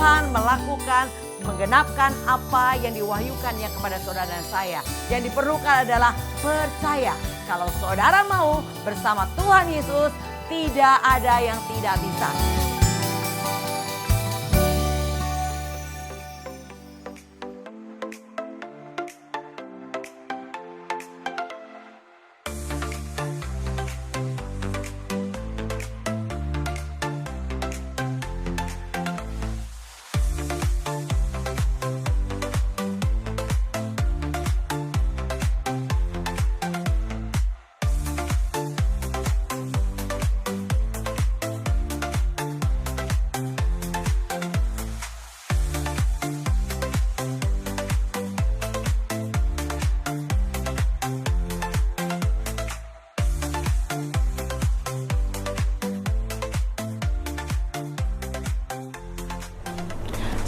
Tuhan melakukan, menggenapkan apa yang diwahyukannya kepada saudara dan saya. Yang diperlukan adalah percaya. Kalau saudara mau bersama Tuhan Yesus, tidak ada yang tidak bisa.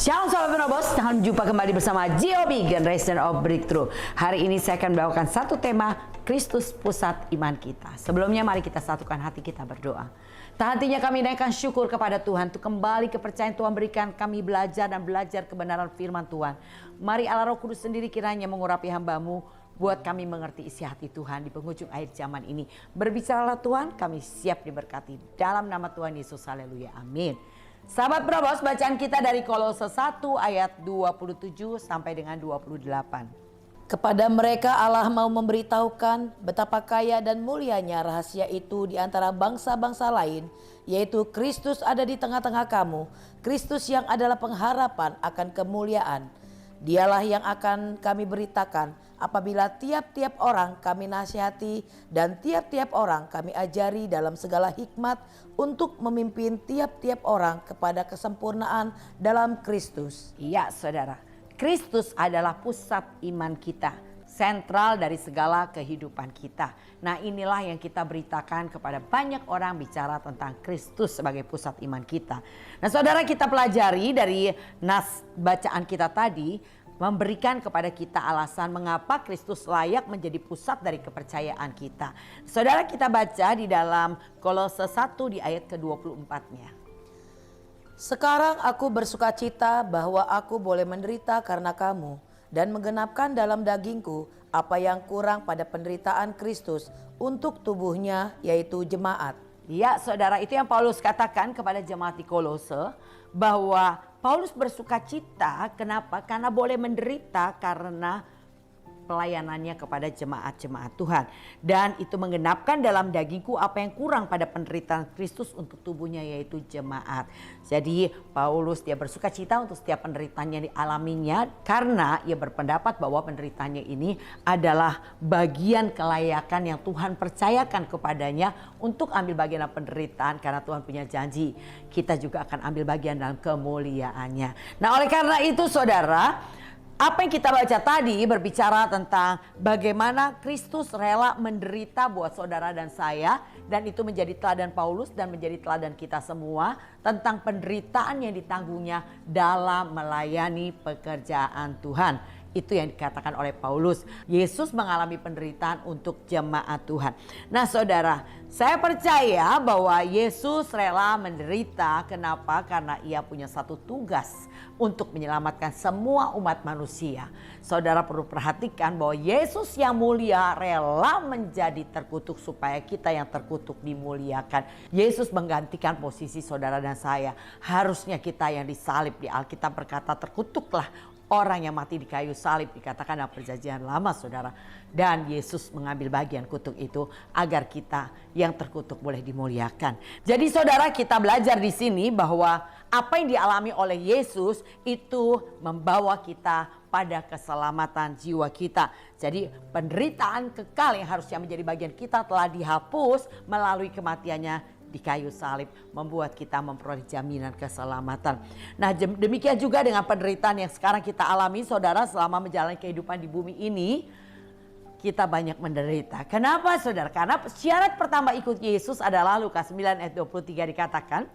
Shalom sahabat Penobos, jangan jumpa kembali bersama GOB Generation of Breakthrough. Hari ini saya akan membawakan satu tema, Kristus pusat iman kita. Sebelumnya mari kita satukan hati kita berdoa. Tak hentinya kami naikkan syukur kepada Tuhan untuk kembali kepercayaan Tuhan berikan kami belajar kebenaran firman Tuhan. Mari Allah Roh Kudus sendiri kiranya mengurapi hamba-Mu, buat kami mengerti isi hati Tuhan di penghujung akhir zaman ini. Berbicaralah Tuhan, kami siap diberkati. Dalam nama Tuhan Yesus, haleluya, amin. Sahabat Penobos, bacaan kita dari Kolose 1 ayat 27 sampai dengan 28. Kepada mereka Allah mau memberitahukan betapa kaya dan mulianya rahasia itu di antara bangsa-bangsa lain, yaitu Kristus ada di tengah-tengah kamu, Kristus yang adalah pengharapan akan kemuliaan. Dialah yang akan kami beritakan apabila tiap-tiap orang kami nasihati dan tiap-tiap orang kami ajari dalam segala hikmat untuk memimpin tiap-tiap orang kepada kesempurnaan dalam Kristus. Iya saudara, Kristus adalah pusat iman kita, sentral dari segala kehidupan kita. Nah inilah yang kita beritakan kepada banyak orang bicara tentang Kristus sebagai pusat iman kita. Nah saudara, kita pelajari dari nas bacaan kita tadi, memberikan kepada kita alasan mengapa Kristus layak menjadi pusat dari kepercayaan kita. Saudara, kita baca di dalam Kolose 1 di ayat ke-24-nya. Sekarang aku bersukacita bahwa aku boleh menderita karena kamu dan menggenapkan dalam dagingku apa yang kurang pada penderitaan Kristus untuk tubuhnya, yaitu jemaat. Ya saudara, itu yang Paulus katakan kepada jemaat di Kolose, bahwa Paulus bersukacita. Kenapa? Karena boleh menderita karena pelayanannya kepada jemaat-jemaat Tuhan. Dan itu menggenapkan dalam dagingku apa yang kurang pada penderitaan Kristus untuk tubuhnya, yaitu jemaat. Jadi Paulus dia bersukacita untuk setiap penderitaan yang dialaminya, karena ia berpendapat bahwa penderitaannya ini adalah bagian kelayakan yang Tuhan percayakan kepadanya untuk ambil bagian dalam penderitaan, karena Tuhan punya janji kita juga akan ambil bagian dalam kemuliaannya. Nah oleh karena itu saudara, apa yang kita baca tadi berbicara tentang bagaimana Kristus rela menderita buat saudara dan saya. Dan itu menjadi teladan Paulus dan menjadi teladan kita semua tentang penderitaan yang ditanggungnya dalam melayani pekerjaan Tuhan. Itu yang dikatakan oleh Paulus. Yesus mengalami penderitaan untuk jemaat Tuhan. Nah saudara, saya percaya bahwa Yesus rela menderita. Kenapa? Karena ia punya satu tugas untuk menyelamatkan semua umat manusia. Saudara perlu perhatikan bahwa Yesus yang mulia rela menjadi terkutuk supaya kita yang terkutuk dimuliakan. Yesus menggantikan posisi saudara dan saya. Harusnya kita yang disalib, di Alkitab berkata terkutuklah orang yang mati di kayu salib, dikatakan dalam perjanjian lama saudara. Dan Yesus mengambil bagian kutuk itu agar kita yang terkutuk boleh dimuliakan. Jadi saudara, kita belajar di sini bahwa apa yang dialami oleh Yesus itu membawa kita pada keselamatan jiwa kita. Jadi penderitaan kekal yang harusnya menjadi bagian kita telah dihapus melalui kematiannya di kayu salib, membuat kita memperoleh jaminan keselamatan. Nah demikian juga dengan penderitaan yang sekarang kita alami saudara selama menjalani kehidupan di bumi ini. Kita banyak menderita. Kenapa saudara? Karena syarat pertama ikut Yesus adalah Lukas 9 ayat 23 dikatakan,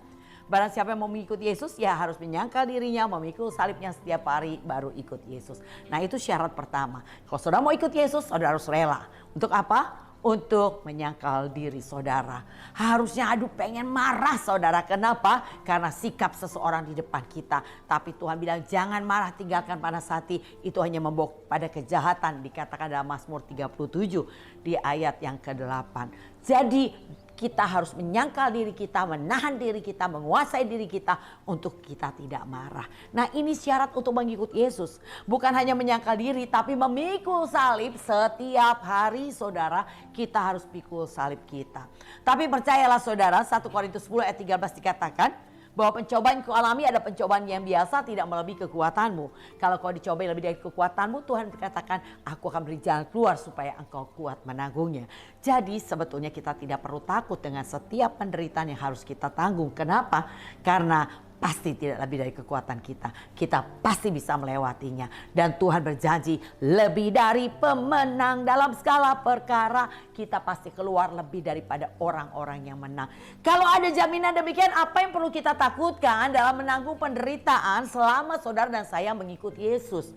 barang siapa yang mau mengikuti Yesus ya harus menyangkal dirinya, memikul salibnya setiap hari baru ikut Yesus. Nah itu syarat pertama. Kalau saudara mau ikut Yesus, saudara harus rela. Untuk apa? untuk menyangkal diri saudara. Harusnya aduh pengen marah saudara. Kenapa? Karena sikap seseorang di depan kita. Tapi Tuhan bilang jangan marah, tinggalkan panas hati. Itu hanya membawa pada kejahatan. Dikatakan dalam Mazmur 37 di ayat yang ke-8. Jadi kita harus menyangkal diri kita, menahan diri kita, menguasai diri kita untuk kita tidak marah. Nah ini syarat untuk mengikuti Yesus. Bukan hanya menyangkal diri tapi memikul salib setiap hari saudara. Kita harus pikul salib kita. Tapi percayalah saudara, 1 Korintus 10 ayat 13 dikatakan bahwa pencobaan yang kau alami ada pencobaan yang biasa tidak melebihi kekuatanmu. Kalau kau dicobai lebih dari kekuatanmu, Tuhan berkatakan aku akan beri jalan keluar supaya engkau kuat menanggungnya. Jadi sebetulnya kita tidak perlu takut dengan setiap penderitaan yang harus kita tanggung. Kenapa? Karena pasti tidak lebih dari kekuatan kita. Kita pasti bisa melewatinya. Dan Tuhan berjanji lebih dari pemenang dalam segala perkara. Kita pasti keluar lebih daripada orang-orang yang menang. Kalau ada jaminan demikian, apa yang perlu kita takutkan dalam menanggung penderitaan selama saudara dan saya mengikuti Yesus?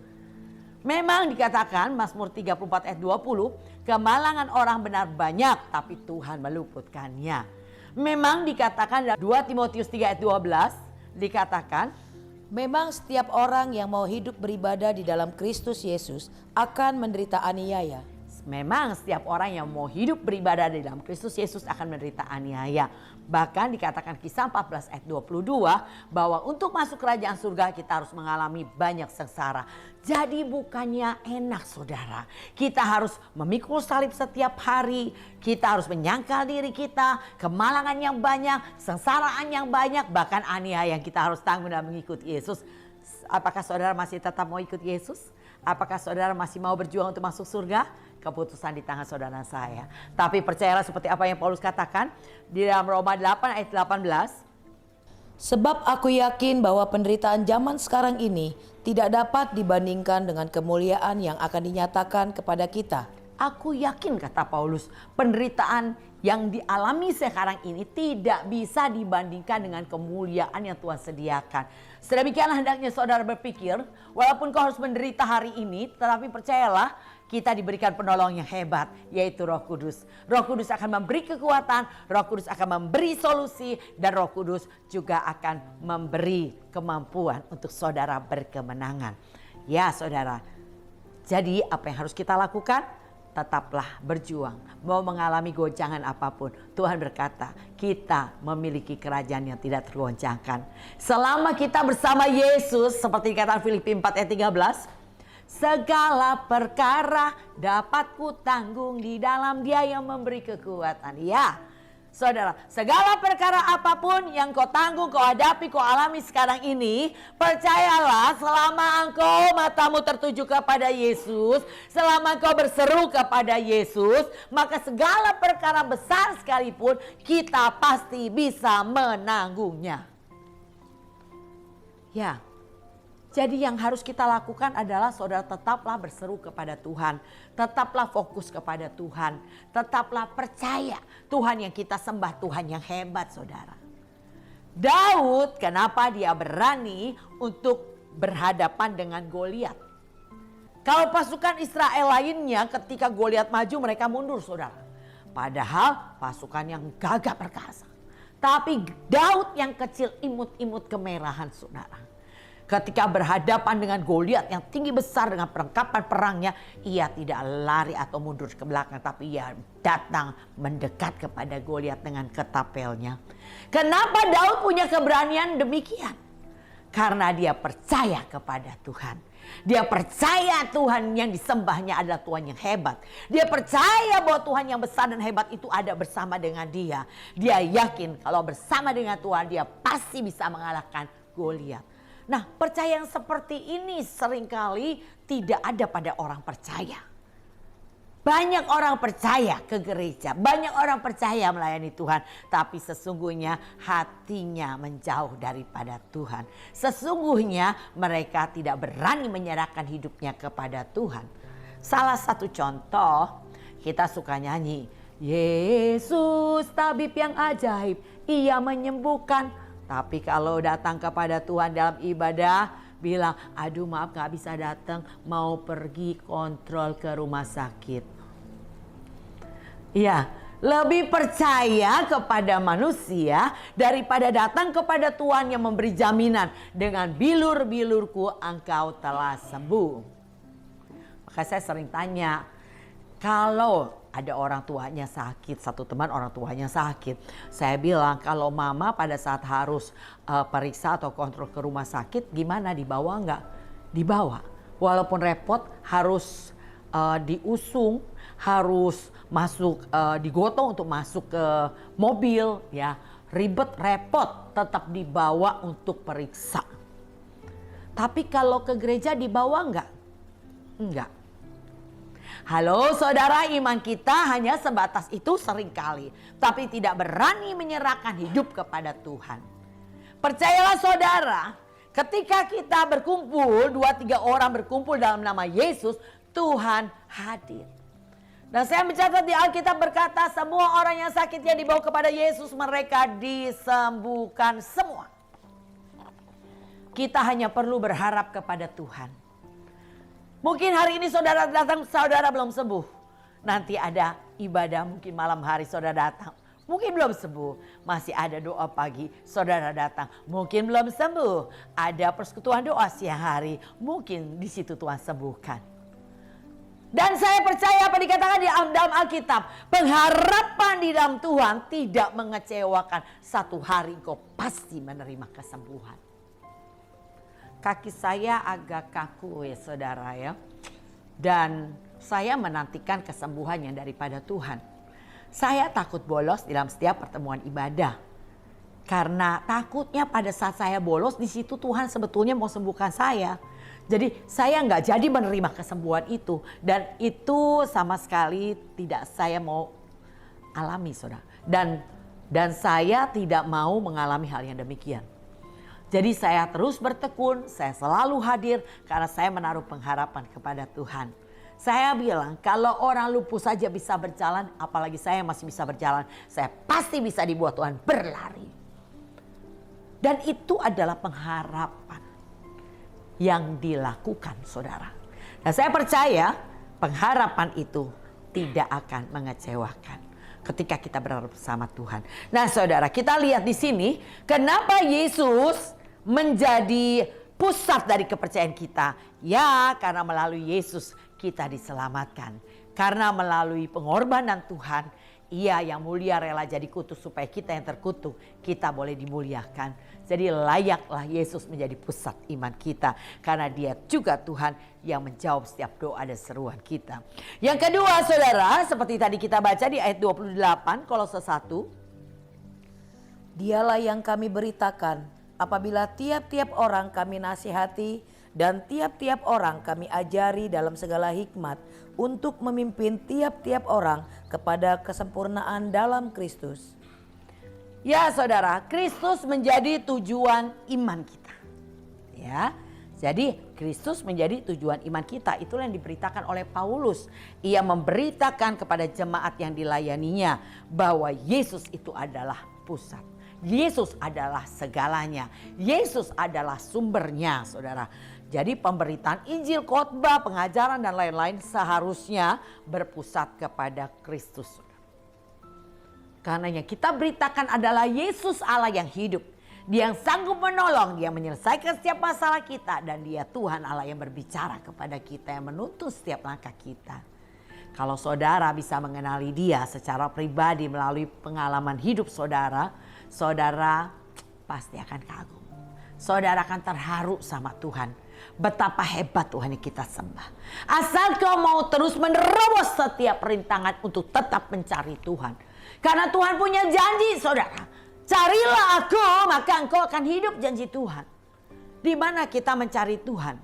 Memang dikatakan Mazmur 34 ayat 20, kemalangan orang benar banyak tapi Tuhan meluputkannya. Memang dikatakan dalam 2 Timotius 3 ayat 12, dikatakan memang setiap orang yang mau hidup beribadah di dalam Kristus Yesus akan menderita aniaya. Memang setiap orang yang mau hidup beribadah di dalam Kristus Yesus akan menderita aniaya. Bahkan dikatakan Kisah 14 ayat 22 bahwa untuk masuk kerajaan surga kita harus mengalami banyak sengsara. Jadi bukannya enak saudara. Kita harus memikul salib setiap hari. Kita harus menyangkal diri kita. Kemalangan yang banyak, sengsaraan yang banyak, bahkan aniaya yang kita harus tanggung dalam mengikuti Yesus. Apakah saudara masih tetap mau ikut Yesus? Apakah saudara masih mau berjuang untuk masuk surga? Keputusan di tangan saudara saya. Tapi percayalah seperti apa yang Paulus katakan di dalam Roma 8 ayat 18. Sebab aku yakin bahwa penderitaan zaman sekarang ini tidak dapat dibandingkan dengan kemuliaan yang akan dinyatakan kepada kita. Aku yakin kata Paulus, penderitaan yang dialami sekarang ini tidak bisa dibandingkan dengan kemuliaan yang Tuhan sediakan. Sedemikianlah hendaknya saudara berpikir, walaupun kau harus menderita hari ini, tetapi percayalah kita diberikan penolong yang hebat, yaitu Roh Kudus. Roh Kudus akan memberi kekuatan, Roh Kudus akan memberi solusi, dan Roh Kudus juga akan memberi kemampuan untuk saudara berkemenangan. Ya saudara, jadi apa yang harus kita lakukan? Tetaplah berjuang, mau mengalami goncangan apapun. Tuhan berkata, kita memiliki kerajaan yang tidak tergoncangkan. Selama kita bersama Yesus, seperti dikatakan Filipi 4 ayat 13, segala perkara dapat ku tanggung di dalam Dia yang memberi kekuatan. Ya, saudara, segala perkara apapun yang kau tanggung, kau hadapi, kau alami sekarang ini, percayalah selama engkau matamu tertuju kepada Yesus, selama engkau berseru kepada Yesus, maka segala perkara besar sekalipun kita pasti bisa menanggungnya. Ya. Jadi yang harus kita lakukan adalah saudara tetaplah berseru kepada Tuhan. Tetaplah fokus kepada Tuhan. Tetaplah percaya Tuhan yang kita sembah, Tuhan yang hebat saudara. Daud kenapa dia berani untuk berhadapan dengan Goliat? Kalau pasukan Israel lainnya ketika Goliat maju mereka mundur saudara. Padahal pasukan yang gagah perkasa. Tapi Daud yang kecil imut-imut kemerahan saudara. Ketika berhadapan dengan Goliat yang tinggi besar dengan perlengkapan perangnya, ia tidak lari atau mundur ke belakang, tapi ia datang mendekat kepada Goliat dengan ketapelnya. Kenapa Daud punya keberanian demikian? Karena dia percaya kepada Tuhan. Dia percaya Tuhan yang disembahnya adalah Tuhan yang hebat. Dia percaya bahwa Tuhan yang besar dan hebat itu ada bersama dengan dia. Dia yakin kalau bersama dengan Tuhan dia pasti bisa mengalahkan Goliat. Nah, percaya yang seperti ini seringkali tidak ada pada orang percaya. Banyak orang percaya ke gereja, banyak orang percaya melayani Tuhan, tapi sesungguhnya hatinya menjauh daripada Tuhan. Sesungguhnya mereka tidak berani menyerahkan hidupnya kepada Tuhan. Salah satu contoh, kita suka nyanyi, Yesus tabib yang ajaib, ia menyembuhkan. Tapi kalau datang kepada Tuhan dalam ibadah, bilang, aduh maaf gak bisa datang, mau pergi kontrol ke rumah sakit. Ya, lebih percaya kepada manusia daripada datang kepada Tuhan yang memberi jaminan, dengan bilur-bilurku engkau telah sembuh. Maka saya sering tanya, kalau ada orang tuanya sakit, satu teman orang tuanya sakit, saya bilang kalau mama pada saat harus periksa atau kontrol ke rumah sakit, gimana, dibawa nggak? Dibawa. Walaupun repot, harus diusung, harus masuk, digotong untuk masuk ke mobil, ya, ribet, repot, tetap dibawa untuk periksa. Tapi kalau ke gereja dibawa nggak? Enggak. Halo saudara, iman kita hanya sebatas itu seringkali, tapi tidak berani menyerahkan hidup kepada Tuhan. Percayalah saudara, ketika kita berkumpul, 2-3 orang berkumpul dalam nama Yesus, Tuhan hadir. Dan saya mencatat di Alkitab berkata, semua orang yang sakitnya dibawa kepada Yesus, mereka disembuhkan semua. Kita hanya perlu berharap kepada Tuhan. Mungkin hari ini saudara datang, saudara belum sembuh. Nanti ada ibadah, mungkin malam hari saudara datang, mungkin belum sembuh. Masih ada doa pagi, saudara datang, mungkin belum sembuh. Ada persekutuan doa siang hari, mungkin di situ Tuhan sembuhkan. Dan saya percaya apa dikatakan di dalam Alkitab, pengharapan di dalam Tuhan tidak mengecewakan. Satu hari kau pasti menerima kesembuhan. Kaki saya agak kaku ya saudara ya. Dan saya menantikan kesembuhannya daripada Tuhan. Saya takut bolos dalam setiap pertemuan ibadah. Karena takutnya pada saat saya bolos, di situ Tuhan sebetulnya mau sembuhkan saya. Jadi saya nggak jadi menerima kesembuhan itu. Dan itu sama sekali tidak saya mau alami saudara. Dan saya tidak mau mengalami hal yang demikian. Jadi saya terus bertekun, saya selalu hadir karena saya menaruh pengharapan kepada Tuhan. Saya bilang kalau orang lumpuh saja bisa berjalan, apalagi saya masih bisa berjalan, saya pasti bisa dibuat Tuhan berlari. Dan itu adalah pengharapan yang dilakukan saudara. Dan saya percaya pengharapan itu tidak akan mengecewakan ketika kita berharap bersama Tuhan. Nah saudara, kita lihat di sini kenapa Yesus menjadi pusat dari kepercayaan kita. Ya, karena melalui Yesus kita diselamatkan. Karena melalui pengorbanan Tuhan, Ia yang mulia rela jadi kutuk supaya kita yang terkutuk, kita boleh dimuliakan. Jadi layaklah Yesus menjadi pusat iman kita. Karena Dia juga Tuhan yang menjawab setiap doa dan seruan kita. Yang kedua saudara, seperti tadi kita baca di ayat 28 Kolose 1. Dialah yang kami beritakan, apabila tiap-tiap orang kami nasihati dan tiap-tiap orang kami ajari dalam segala hikmat untuk memimpin tiap-tiap orang kepada kesempurnaan dalam Kristus. Ya saudara, Kristus menjadi tujuan iman kita. Ya, jadi Kristus menjadi tujuan iman kita. Itulah yang diberitakan oleh Paulus. Ia memberitakan kepada jemaat yang dilayaninya bahwa Yesus itu adalah pusat. Yesus adalah segalanya. Yesus adalah sumbernya saudara. Jadi pemberitaan Injil, khotbah, pengajaran dan lain-lain seharusnya berpusat kepada Kristus. Karena yang kita beritakan adalah Yesus Allah yang hidup. Dia yang sanggup menolong, Dia menyelesaikan setiap masalah kita. Dan Dia Tuhan Allah yang berbicara kepada kita, yang menuntun setiap langkah kita. Kalau saudara bisa mengenali Dia secara pribadi melalui pengalaman hidup saudara, saudara pasti akan kagum. Saudara akan terharu sama Tuhan. Betapa hebat Tuhan yang kita sembah. Asal kau mau terus menerobos setiap rintangan untuk tetap mencari Tuhan. Karena Tuhan punya janji saudara. Carilah aku maka engkau akan hidup, janji Tuhan. Di mana kita mencari Tuhan?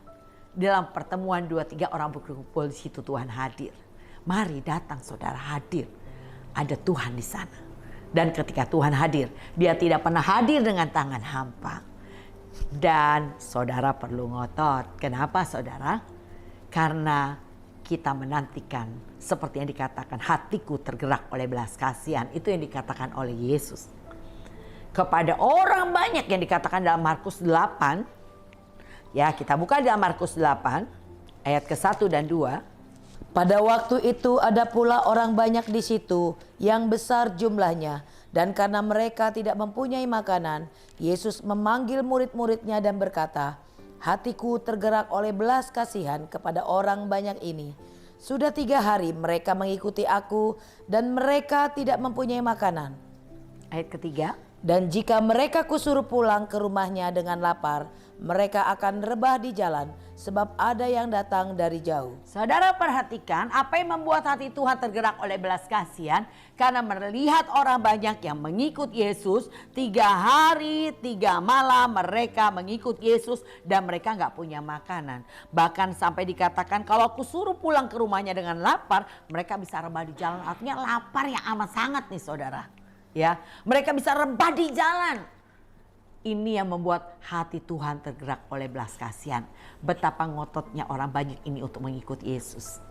Dalam pertemuan 2-3 orang berkumpul, di situ Tuhan hadir. Mari datang saudara, hadir. Ada Tuhan di sana. Dan ketika Tuhan hadir, Dia tidak pernah hadir dengan tangan hampa. Dan saudara perlu ngotot. Kenapa saudara? Karena kita menantikan seperti yang dikatakan, hatiku tergerak oleh belas kasihan. Itu yang dikatakan oleh Yesus. Kepada orang banyak yang dikatakan dalam Markus 8. Ya, kita buka dalam Markus 8 ayat ke-1 dan 2. Pada waktu itu ada pula orang banyak di situ yang besar jumlahnya. Dan karena mereka tidak mempunyai makanan, Yesus memanggil murid-muridnya dan berkata, "Hatiku tergerak oleh belas kasihan kepada orang banyak ini. Sudah 3 hari mereka mengikuti aku dan mereka tidak mempunyai makanan. Ayat ketiga. Dan jika mereka kusuruh pulang ke rumahnya dengan lapar, mereka akan rebah di jalan sebab ada yang datang dari jauh." Saudara perhatikan apa yang membuat hati Tuhan tergerak oleh belas kasihan. Karena melihat orang banyak yang mengikut Yesus. 3 hari 3 malam mereka mengikut Yesus dan mereka gak punya makanan. Bahkan sampai dikatakan kalau aku suruh pulang ke rumahnya dengan lapar, mereka bisa rebah di jalan. Artinya lapar yang amat sangat nih saudara. Ya, mereka bisa rebah di jalan. Ini yang membuat hati Tuhan tergerak oleh belas kasihan. Betapa ngototnya orang banyak ini untuk mengikuti Yesus.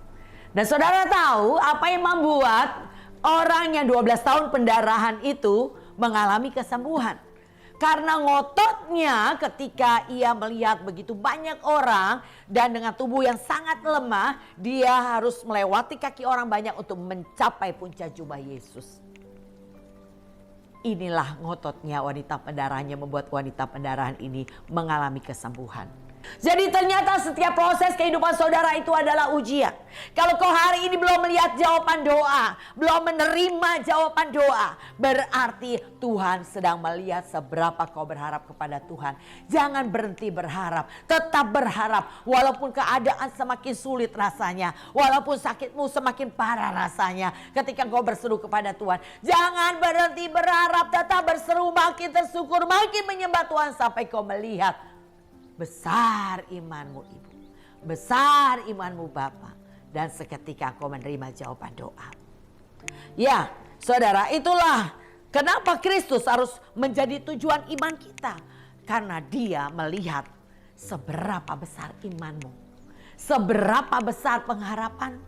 Dan saudara tahu apa yang membuat orang yang 12 tahun pendarahan itu mengalami kesembuhan. Karena ngototnya ketika ia melihat begitu banyak orang dan dengan tubuh yang sangat lemah, dia harus melewati kaki orang banyak untuk mencapai puncak jubah Yesus. Inilah ngototnya wanita pendarahannya membuat wanita pendarahan ini mengalami kesembuhan. Jadi ternyata setiap proses kehidupan saudara itu adalah ujian. Kalau kau hari ini belum melihat jawaban doa, belum menerima jawaban doa, berarti Tuhan sedang melihat seberapa kau berharap kepada Tuhan. Jangan berhenti berharap, tetap berharap walaupun keadaan semakin sulit rasanya, walaupun sakitmu semakin parah rasanya. Ketika kau berseru kepada Tuhan, jangan berhenti berharap, tetap berseru, makin tersyukur, makin menyembah Tuhan sampai kau melihat besar imanmu ibu, besar imanmu bapak, dan seketika kau menerima jawaban doa. Ya saudara, itulah kenapa Kristus harus menjadi tujuan iman kita. Karena dia melihat seberapa besar imanmu, seberapa besar pengharapanmu.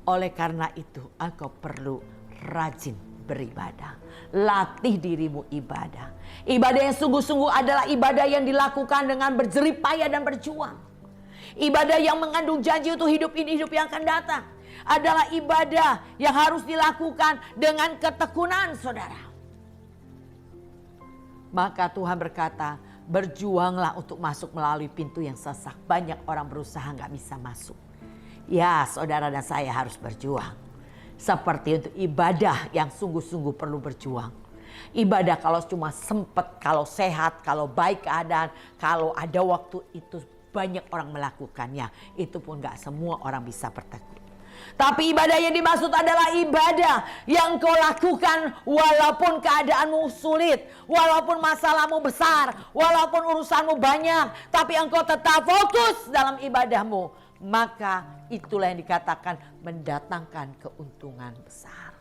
Oleh karena itu engkau perlu rajin beribadah. Latih dirimu ibadah. Ibadah yang sungguh-sungguh adalah ibadah yang dilakukan dengan berjerih payah dan berjuang. Ibadah yang mengandung janji untuk hidup ini, hidup yang akan datang. Adalah ibadah yang harus dilakukan dengan ketekunan saudara. Maka Tuhan berkata, berjuanglah untuk masuk melalui pintu yang sesak. Banyak orang berusaha gak bisa masuk. Ya saudara dan saya harus berjuang. Seperti untuk ibadah yang sungguh-sungguh perlu berjuang. Ibadah kalau cuma sempat, kalau sehat, kalau baik keadaan, kalau ada waktu, itu banyak orang melakukannya. Itu pun gak semua orang bisa bertekun. Tapi ibadah yang dimaksud adalah ibadah yang kau lakukan walaupun keadaanmu sulit, walaupun masalahmu besar, walaupun urusanmu banyak, tapi engkau tetap fokus dalam ibadahmu. Maka itulah yang dikatakan mendatangkan keuntungan besar.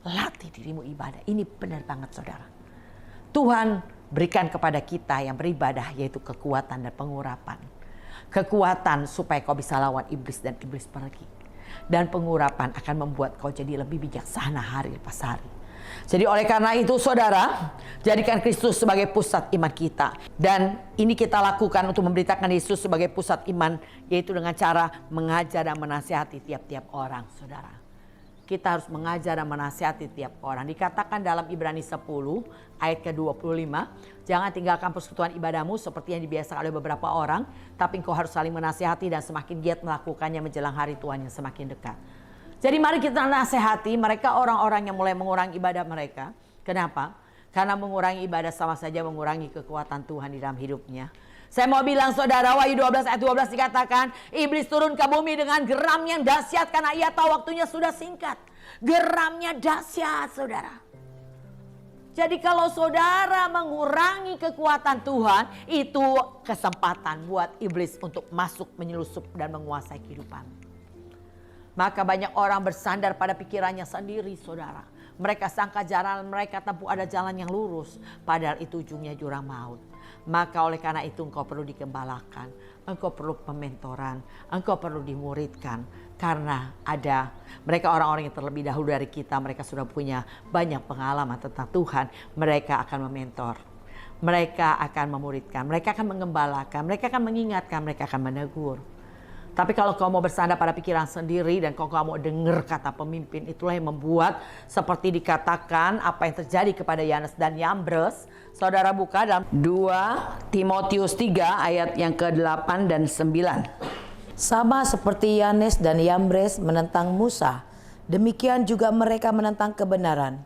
Latih dirimu ibadah. Ini benar banget saudara. Tuhan berikan kepada kita yang beribadah yaitu kekuatan dan pengurapan. Kekuatan supaya kau bisa lawan iblis dan iblis pergi. Dan pengurapan akan membuat kau jadi lebih bijaksana hari lepas hari. Jadi oleh karena itu saudara, jadikan Kristus sebagai pusat iman kita. Dan ini kita lakukan untuk memberitakan Yesus sebagai pusat iman, yaitu dengan cara mengajar dan menasihati tiap-tiap orang saudara. Kita harus mengajar dan menasihati tiap orang. Dikatakan dalam Ibrani 10 ayat ke-25, jangan tinggalkan persekutuan ibadahmu seperti yang dibiasakan oleh beberapa orang, tapi engkau harus saling menasihati dan semakin giat melakukannya menjelang hari Tuhan yang semakin dekat. Jadi mari kita nasihati mereka orang-orang yang mulai mengurangi ibadah mereka. Kenapa? Karena mengurangi ibadah sama saja mengurangi kekuatan Tuhan di dalam hidupnya. Saya mau bilang saudara, Wahyu 12 ayat 12 dikatakan, iblis turun ke bumi dengan geram yang dahsyat karena ia tahu waktunya sudah singkat. Geramnya dahsyat saudara. Jadi kalau saudara mengurangi kekuatan Tuhan, itu kesempatan buat iblis untuk masuk, menyelusup dan menguasai kehidupan. Maka banyak orang bersandar pada pikirannya sendiri saudara. Mereka sangka jalan mereka tempuh ada jalan yang lurus. Padahal itu ujungnya jurang maut. Maka oleh karena itu engkau perlu dikembalakan. Engkau perlu pementoran. Engkau perlu dimuridkan. Karena ada mereka orang-orang yang terlebih dahulu dari kita. Mereka sudah punya banyak pengalaman tentang Tuhan. Mereka akan mementor. Mereka akan memuridkan. Mereka akan mengembalakan. Mereka akan mengingatkan. Mereka akan menegur. Tapi kalau kau mau bersandar pada pikiran sendiri dan kau mau dengar kata pemimpin, itulah yang membuat seperti dikatakan apa yang terjadi kepada Yanes dan Yambres. Saudara buka dalam 2 Timotius 3 ayat yang ke-8 dan 9. Sama seperti Yanes dan Yambres menentang Musa, demikian juga mereka menentang kebenaran.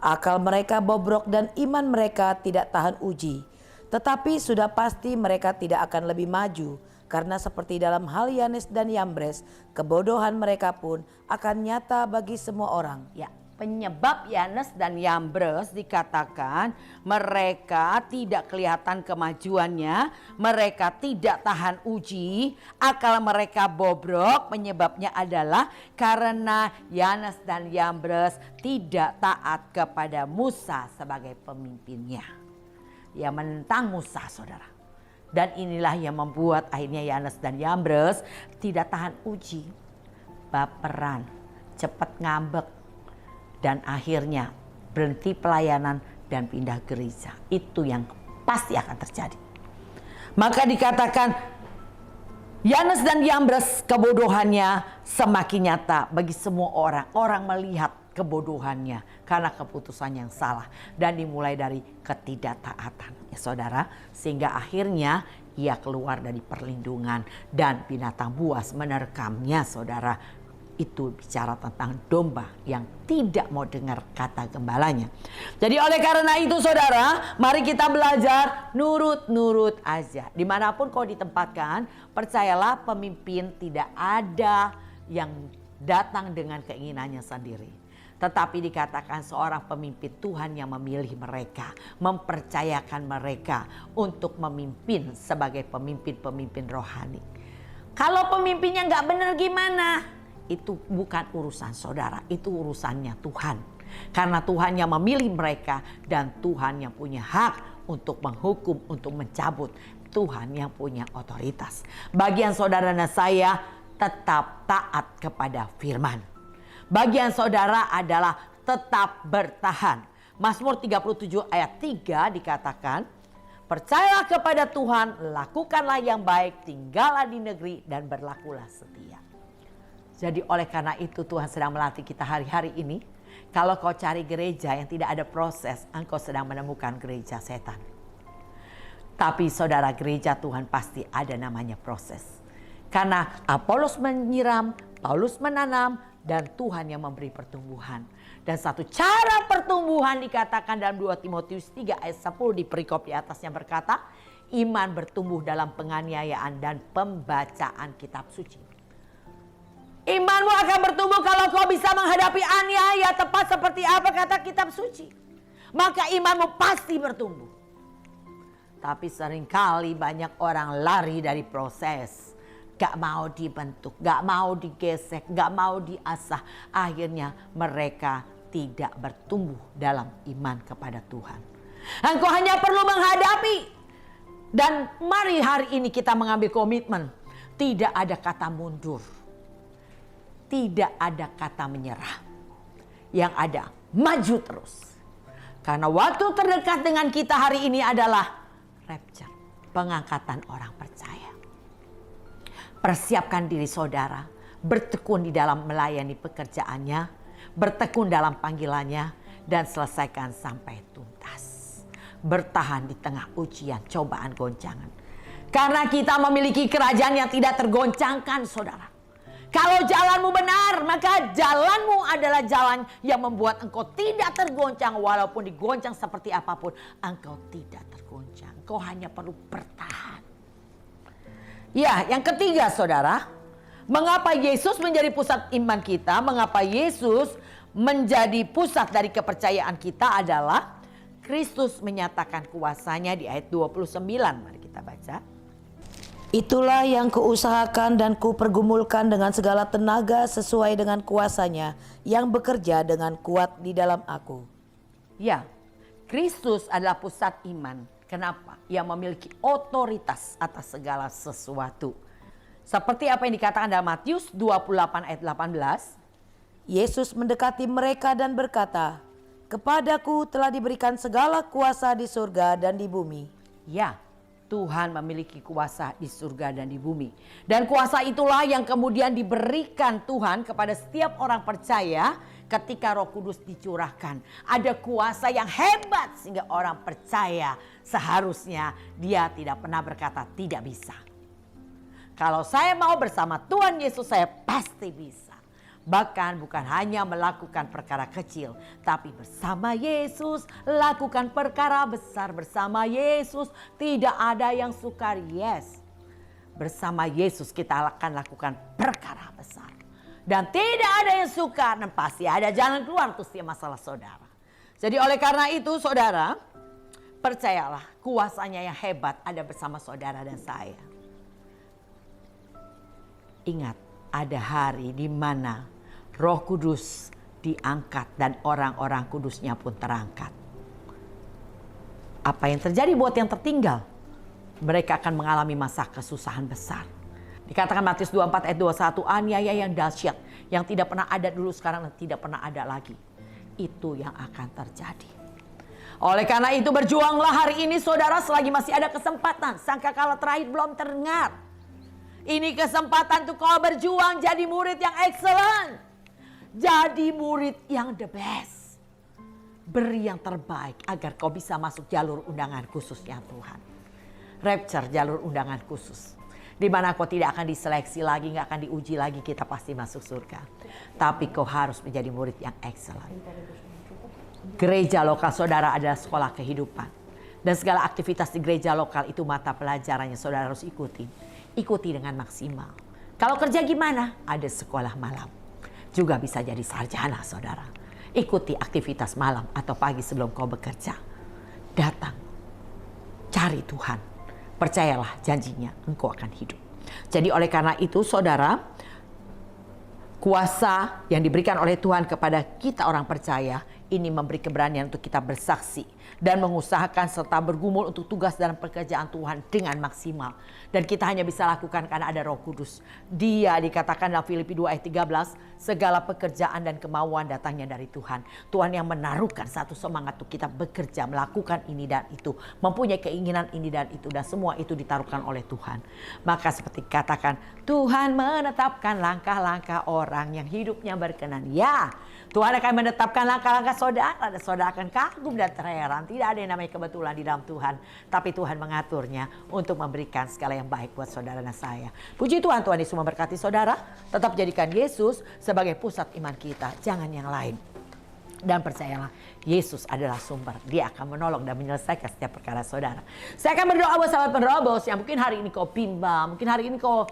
Akal mereka bobrok dan iman mereka tidak tahan uji. Tetapi sudah pasti mereka tidak akan lebih maju. Karena seperti dalam hal Yanes dan Yambres, kebodohan mereka pun akan nyata bagi semua orang. Ya, penyebab Yanes dan Yambres dikatakan mereka tidak kelihatan kemajuannya, mereka tidak tahan uji, akal mereka bobrok. Penyebabnya adalah karena Yanes dan Yambres tidak taat kepada Musa sebagai pemimpinnya. Dia menentang Musa, saudara. Dan inilah yang membuat akhirnya Yanes dan Yambres tidak tahan uji, baperan, cepat ngambek, dan akhirnya berhenti pelayanan dan pindah gereja. Itu yang pasti akan terjadi. Maka dikatakan Yanes dan Yambres kebodohannya semakin nyata bagi semua orang. Orang melihat kebodohannya karena keputusan yang salah dan dimulai dari ketidaktaatan, ya saudara, sehingga akhirnya ia keluar dari perlindungan dan binatang buas menerkamnya, saudara. Itu bicara tentang domba yang tidak mau dengar kata gembalanya. Jadi oleh karena itu, saudara, mari kita belajar nurut-nurut aja. Dimanapun kau ditempatkan, percayalah pemimpin tidak ada yang datang dengan keinginannya sendiri. Tetapi dikatakan seorang pemimpin Tuhan yang memilih mereka, mempercayakan mereka untuk memimpin sebagai pemimpin-pemimpin rohani. Kalau pemimpinnya nggak benar gimana? Itu bukan urusan saudara, itu urusannya Tuhan. Karena Tuhan yang memilih mereka dan Tuhan yang punya hak untuk menghukum, untuk mencabut. Tuhan yang punya otoritas. Bagian saudara dan saya tetap taat kepada firman. Bagian saudara adalah tetap bertahan. Mazmur 37 ayat 3 dikatakan, percayalah kepada Tuhan, lakukanlah yang baik, tinggallah di negeri dan berlakulah setia. Jadi oleh karena itu Tuhan sedang melatih kita hari-hari ini. Kalau kau cari gereja yang tidak ada proses, engkau sedang menemukan gereja setan. Tapi saudara, gereja Tuhan pasti ada namanya proses. Karena Apolos menyiram, Paulus menanam, dan Tuhan yang memberi pertumbuhan. Dan satu cara pertumbuhan dikatakan dalam 2 Timotius 3 ayat 10 di perikop di atasnya berkata, iman bertumbuh dalam penganiayaan dan pembacaan kitab suci. Imanmu akan bertumbuh kalau kau bisa menghadapi aniaya tepat seperti apa kata kitab suci. Maka imanmu pasti bertumbuh. Tapi seringkali banyak orang lari dari proses. Gak mau dibentuk, gak mau digesek, gak mau diasah. Akhirnya mereka tidak bertumbuh dalam iman kepada Tuhan. Engkau hanya perlu menghadapi. Dan mari hari ini kita mengambil komitmen. Tidak ada kata mundur. Tidak ada kata menyerah. Yang ada maju terus. Karena waktu terdekat dengan kita hari ini adalah rapture, pengangkatan orang percaya. Persiapkan diri saudara, bertekun di dalam melayani pekerjaannya, bertekun dalam panggilannya, dan selesaikan sampai tuntas. Bertahan di tengah ujian, cobaan, goncangan. Karena kita memiliki kerajaan yang tidak tergoncangkan, saudara. Kalau jalanmu benar, maka jalanmu adalah jalan yang membuat engkau tidak tergoncang. Walaupun digoncang seperti apapun, engkau tidak tergoncang. Engkau hanya perlu bertahan. Ya, yang ketiga saudara, mengapa Yesus menjadi pusat iman kita, mengapa Yesus menjadi pusat dari kepercayaan kita adalah Kristus menyatakan kuasanya di ayat 29. Mari kita baca. Itulah yang kuusahakan dan kupergumulkan dengan segala tenaga sesuai dengan kuasanya yang bekerja dengan kuat di dalam aku. Ya, Kristus adalah pusat iman. Kenapa? Yang memiliki otoritas atas segala sesuatu. Seperti apa yang dikatakan dalam Matius 28 ayat 18. Yesus mendekati mereka dan berkata, kepadaku telah diberikan segala kuasa di surga dan di bumi. Ya, Tuhan memiliki kuasa di surga dan di bumi. Dan kuasa itulah yang kemudian diberikan Tuhan kepada setiap orang percaya ketika Roh Kudus dicurahkan. Ada kuasa yang hebat sehingga orang percaya seharusnya dia tidak pernah berkata tidak bisa. Kalau saya mau bersama Tuhan Yesus, saya pasti bisa. Bahkan bukan hanya melakukan perkara kecil, tapi bersama Yesus lakukan perkara besar. Bersama Yesus tidak ada yang sukar. Yes, bersama Yesus kita akan lakukan perkara besar. Dan tidak ada yang sukar, dan pasti ada jalan keluar untuk setiap masalah saudara. Jadi oleh karena itu saudara, percayalah kuasanya yang hebat ada bersama saudara dan saya. Ingat, ada hari di mana Roh Kudus diangkat dan orang-orang kudusnya pun terangkat. Apa yang terjadi buat yang tertinggal? Mereka akan mengalami masa kesusahan besar. Dikatakan Matius 24 ayat 21, aniaya yang dahsyat, yang tidak pernah ada dulu sekarang dan tidak pernah ada lagi. Itu yang akan terjadi. Oleh karena itu berjuanglah hari ini saudara selagi masih ada kesempatan. Sangkakala terakhir belum terdengar. Ini kesempatan untuk kau berjuang jadi murid yang excellent. Jadi murid yang the best. Beri yang terbaik agar kau bisa masuk jalur undangan khususnya Tuhan. Rapture, jalur undangan khusus. Di mana kau tidak akan diseleksi lagi, gak akan diuji lagi, kita pasti masuk surga. Tapi kau harus menjadi murid yang excellent. Gereja lokal saudara adalah sekolah kehidupan. Dan segala aktivitas di gereja lokal itu mata pelajarannya saudara harus ikuti. Ikuti dengan maksimal. Kalau kerja gimana? Ada sekolah malam. Juga bisa jadi sarjana saudara. Ikuti aktivitas malam atau pagi sebelum kau bekerja. Datang. Cari Tuhan. Percayalah janjinya engkau akan hidup. Jadi oleh karena itu saudara, kuasa yang diberikan oleh Tuhan kepada kita orang percaya ini memberi keberanian untuk kita bersaksi dan mengusahakan serta bergumul untuk tugas dalam pekerjaan Tuhan dengan maksimal. Dan kita hanya bisa lakukan karena ada Roh Kudus. Dia dikatakan dalam Filipi 2 ayat 13, segala pekerjaan dan kemauan datangnya dari Tuhan. Tuhan yang menaruhkan satu semangat untuk kita bekerja, melakukan ini dan itu, mempunyai keinginan ini dan itu, dan semua itu ditaruhkan oleh Tuhan. Maka seperti katakan, Tuhan menetapkan langkah-langkah orang yang hidupnya berkenan. Ya, Tuhan akan menetapkan langkah-langkah saudara dan saudara akan kagum dan terheran. Tidak ada yang namanya kebetulan di dalam Tuhan, tapi Tuhan mengaturnya untuk memberikan segala yang baik buat saudara dan saya. Puji Tuhan, Tuhan Yesus memberkati saudara. Tetap jadikan Yesus sebagai pusat iman kita, jangan yang lain. Dan percayalah, Yesus adalah sumber. Dia akan menolong dan menyelesaikan setiap perkara saudara. Saya akan berdoa buat sahabat penerobos yang mungkin hari ini kau bimbang, mungkin hari ini kau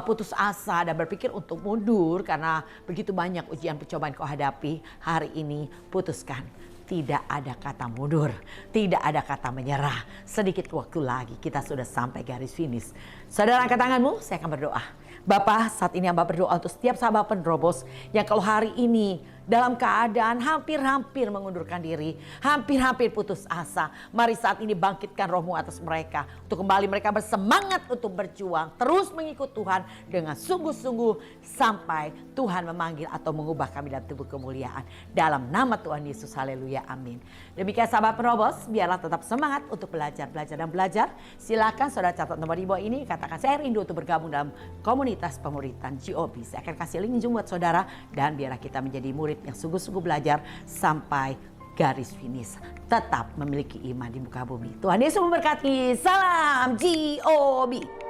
putus asa dan berpikir untuk mundur karena begitu banyak ujian percobaan kau hadapi. Hari ini putuskan. Tidak ada kata mundur, tidak ada kata menyerah. Sedikit waktu lagi kita sudah sampai garis finish. Saudara, angkat tanganmu, saya akan berdoa. Bapa, saat ini hamba berdoa untuk setiap sahabat penerobos yang kalau hari ini dalam keadaan hampir-hampir mengundurkan diri, hampir-hampir putus asa. Mari saat ini bangkitkan rohmu atas mereka. Untuk kembali mereka bersemangat untuk berjuang. Terus mengikut Tuhan dengan sungguh-sungguh sampai Tuhan memanggil atau mengubah kami dalam tubuh kemuliaan. Dalam nama Tuhan Yesus, haleluya, amin. Demikian sahabat penerobos, biarlah tetap semangat untuk belajar dan belajar. Silakan saudara catat nomor di bawah ini, katakan saya rindu untuk bergabung dalam komunitas pemuritan GOB. Saya akan kasih link Zoom buat saudara dan biarlah kita menjadi murid yang sungguh-sungguh belajar sampai garis finish. Tetap memiliki iman di muka bumi. Tuhan Yesus memberkati. Salam GOB.